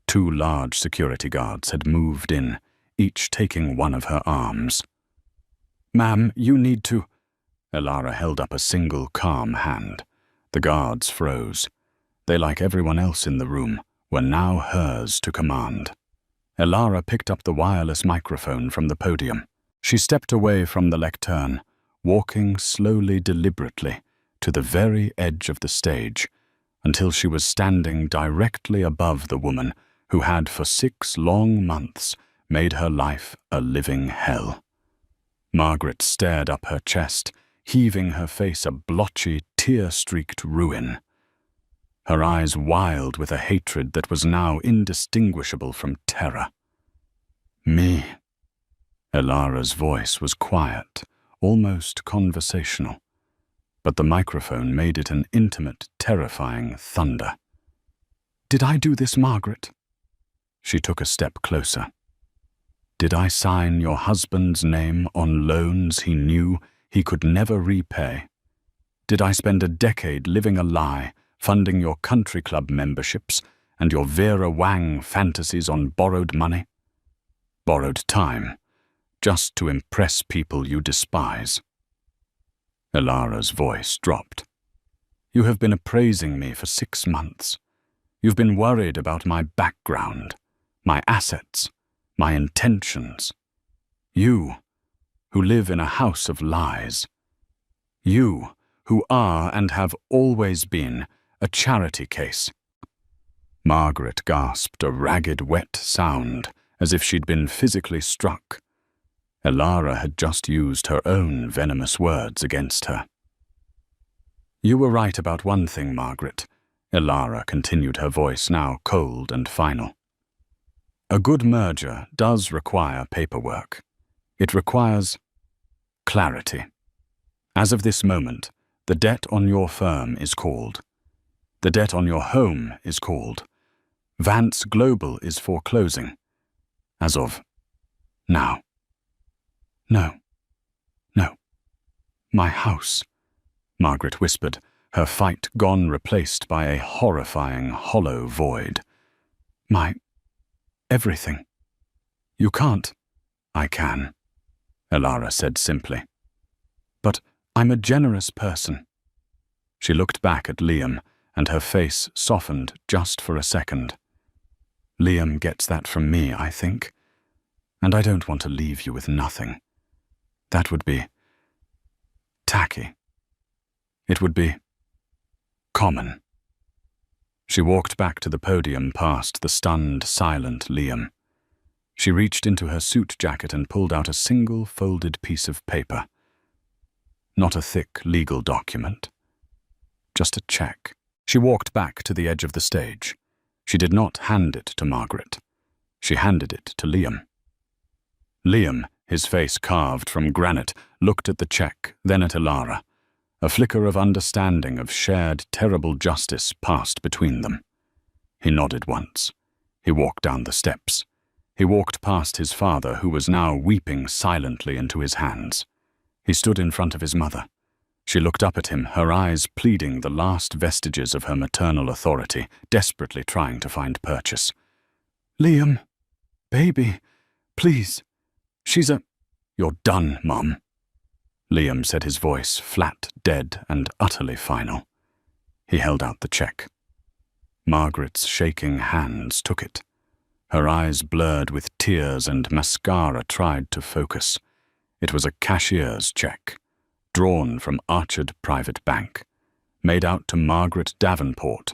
Two large security guards had moved in, each taking one of her arms. "Ma'am, you need to—" Elara held up a single calm hand. The guards froze. They, like everyone else in the room, were now hers to command. Elara picked up the wireless microphone from the podium. She stepped away from the lectern, walking slowly, deliberately, to the very edge of the stage, until she was standing directly above the woman who had for 6 long months made her life a living hell. Margaret stared up her chest, heaving her face a blotchy, tear-streaked ruin. Her eyes wild with a hatred that was now indistinguishable from terror. "Me." Elara's voice was quiet, almost conversational, but the microphone made it an intimate, terrifying thunder. "Did I do this, Margaret?" She took a step closer. "Did I sign your husband's name on loans he knew he could never repay? Did I spend a decade living a lie, funding your country club memberships and your Vera Wang fantasies on borrowed money? Borrowed time, just to impress people you despise?" Elara's voice dropped. "You have been appraising me for 6 months. You've been worried about my background, my assets, my intentions. You, who live in a house of lies. You, who are and have always been a charity case." Margaret gasped a ragged, wet sound, as if she'd been physically struck. Elara had just used her own venomous words against her. "You were right about one thing, Margaret," Elara continued, her voice now cold and final. "A good merger does require paperwork. It requires clarity. As of this moment, the debt on your firm is called. The debt on your home is called. Vance Global is foreclosing. As of now. No. My house," Margaret whispered, her fight gone, replaced by a horrifying, hollow void. My everything. You can't. I can, Elara said simply. But I'm a generous person. She looked back at Liam, and her face softened just for a second. Liam gets that from me, I think. And I don't want to leave you with nothing. That would be tacky. It would be common. She walked back to the podium past the stunned, silent Liam. She reached into her suit jacket and pulled out a single folded piece of paper. Not a thick legal document. Just a check. She walked back to the edge of the stage. She did not hand it to Margaret. She handed it to Liam. Liam, his face carved from granite, looked at the check, then at Elara. A flicker of understanding of shared terrible justice passed between them. He nodded once. He walked down the steps. He walked past his father, who was now weeping silently into his hands. He stood in front of his mother. She looked up at him, her eyes pleading the last vestiges of her maternal authority, desperately trying to find purchase. Liam, baby, please. You're done, Mum. Liam said, his voice flat, dead, and utterly final. He held out the check. Margaret's shaking hands took it. Her eyes blurred with tears and mascara tried to focus. It was a cashier's check, drawn from Archard Private Bank, made out to Margaret Davenport.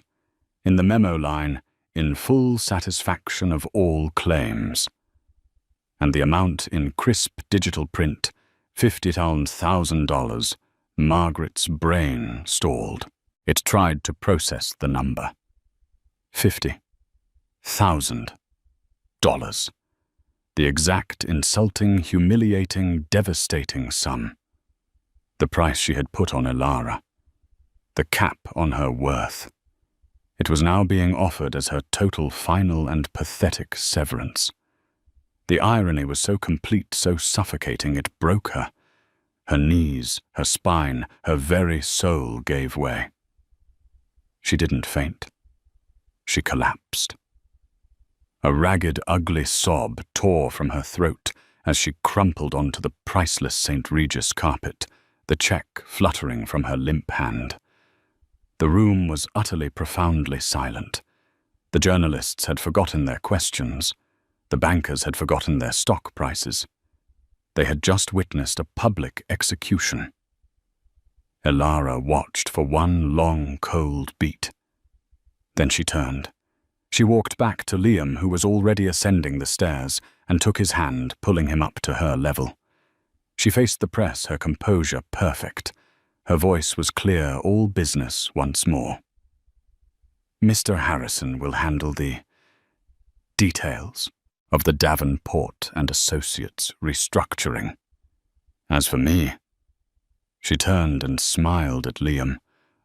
In the memo line, in full satisfaction of all claims. And the amount in crisp digital print, $50,000, Margaret's brain stalled. It tried to process the number. $50,000. The exact, insulting, humiliating, devastating sum. The price she had put on Elara. The cap on her worth. It was now being offered as her total, final, and pathetic severance. The irony was so complete, so suffocating, it broke her. Her knees, her spine, her very soul gave way. She didn't faint. She collapsed. A ragged, ugly sob tore from her throat as she crumpled onto the priceless St. Regis carpet, the check fluttering from her limp hand. The room was utterly, profoundly silent. The journalists had forgotten their questions. The bankers had forgotten their stock prices. They had just witnessed a public execution. Elara watched for one long, cold beat. Then she turned. She walked back to Liam, who was already ascending the stairs, and took his hand, pulling him up to her level. She faced the press, her composure perfect. Her voice was clear, all business once more. Mr. Harrison will handle the details of the Davenport and Associates restructuring. As for me, she turned and smiled at Liam,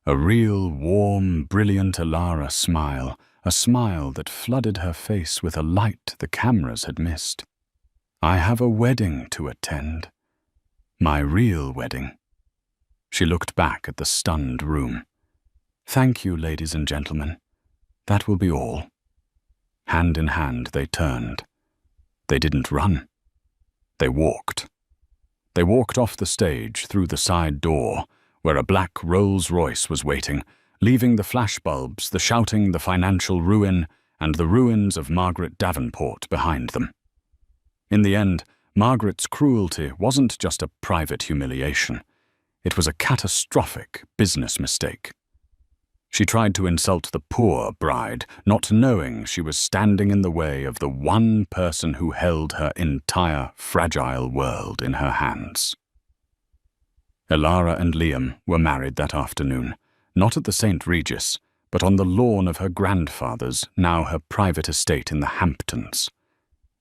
a real, warm, brilliant Elara smile, a smile that flooded her face with a light the cameras had missed. I have a wedding to attend. My real wedding. She looked back at the stunned room. Thank you, ladies and gentlemen. That will be all. Hand in hand they turned. They didn't run. They walked. They walked off the stage through the side door, where a black Rolls-Royce was waiting, leaving the flashbulbs, the shouting, the financial ruin, and the ruins of Margaret Davenport behind them. In the end, Margaret's cruelty wasn't just a private humiliation. It was a catastrophic business mistake. She tried to insult the poor bride, not knowing she was standing in the way of the one person who held her entire fragile world in her hands. Elara and Liam were married that afternoon, not at the St. Regis, but on the lawn of her grandfather's, now her private estate in the Hamptons.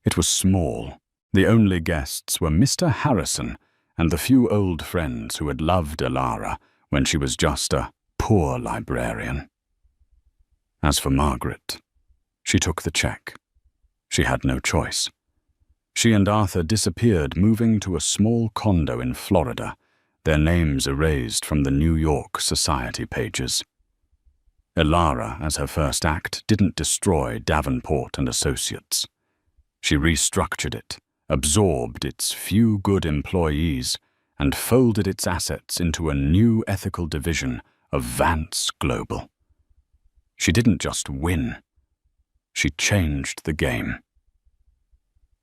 It was small. The only guests were Mr. Harrison and the few old friends who had loved Elara when she was just a poor librarian. As for Margaret, she took the check. She had no choice. She and Arthur disappeared, moving to a small condo in Florida, their names erased from the New York society pages. Elara, as her first act, didn't destroy Davenport and Associates. She restructured it, absorbed its few good employees, and folded its assets into a new ethical division of Vance Global. She didn't just win, she changed the game.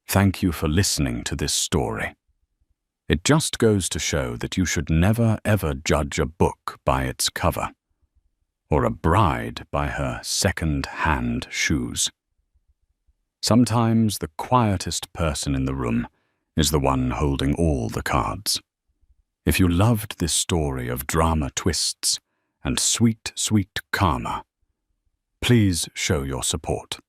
Thank you for listening to this story. It just goes to show that you should never ever judge a book by its cover, or a bride by her second-hand shoes. Sometimes the quietest person in the room is the one holding all the cards. If you loved this story of drama twists and sweet, sweet karma, please show your support.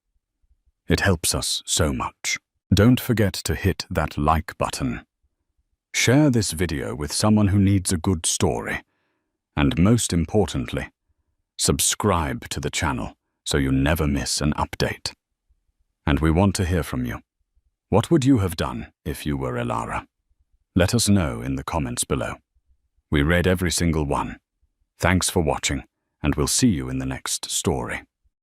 It helps us so much. Don't forget to hit that like button. Share this video with someone who needs a good story. And most importantly, subscribe to the channel so you never miss an update. And we want to hear from you. What would you have done if you were Elara? Let us know in the comments below. We read every single one. Thanks for watching, and we'll see you in the next story.